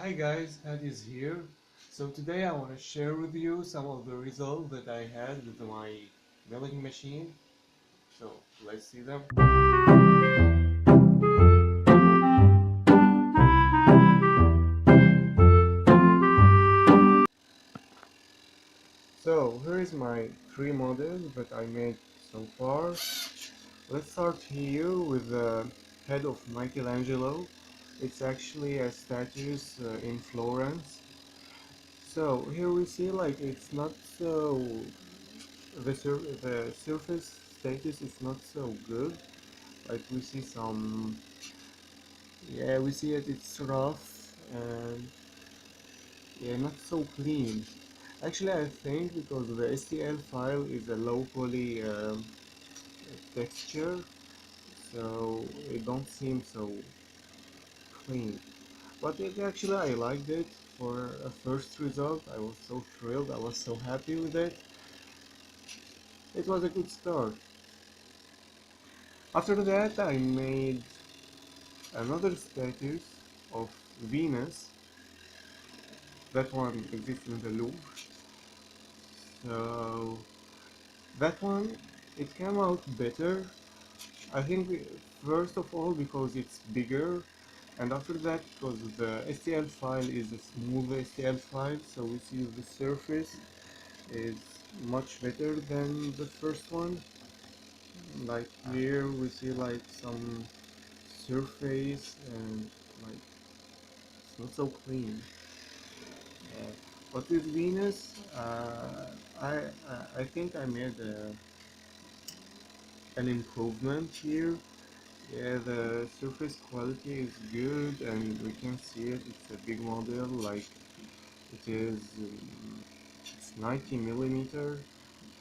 Hi guys, Hadi is here. So today I want to share with you some of the results that I had with my milling machine. So let's see them. So here is my three models that I made so far. Let's start here with the head of Michelangelo. It's actually a statue in Florence. So here we see like it's not so the surface status is not so good. Like we see some, yeah, we see it, it's rough and yeah, not so clean. Actually, I think because the STL file is a low poly texture, so it don't seem so clean. But it actually, I liked it for a first result. I was so thrilled. I was so happy with it. It was a good start. After that, I made another statue of Venus. That one exists in the Louvre. So that one, it came out better. I think first of all because it's bigger, and after that because the STL file is a smooth STL file, so we see the surface is much better than the first one. Like here we see like some surface and like it's not so clean. Uh, but with Venus, I think I made an improvement here. Yeah, the surface quality is good and we can see it. It's a big model, like it is it's 90 millimeter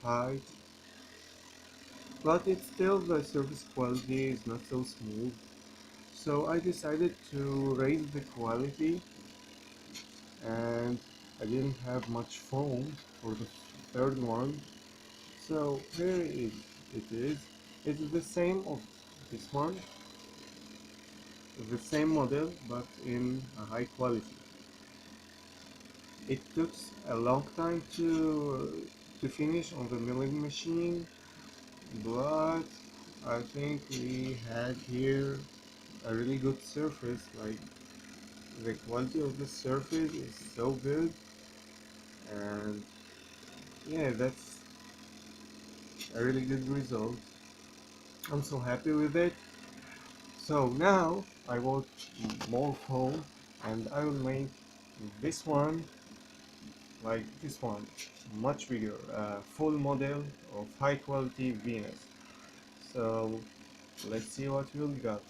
height, but it's still the surface quality is not so smooth. So I decided to raise the quality, and I didn't have much foam for the third one. So here it is. It's the same of this one, the same model, but in a high quality. It took a long time to finish on the milling machine, but I think we had here a really good surface. Like the quality of the surface is so good, and yeah, that's a really good result. I'm so happy with it. So now I want more foam, and I will make this one like this one, much bigger, full model of high quality Venus. So let's see what we'll got.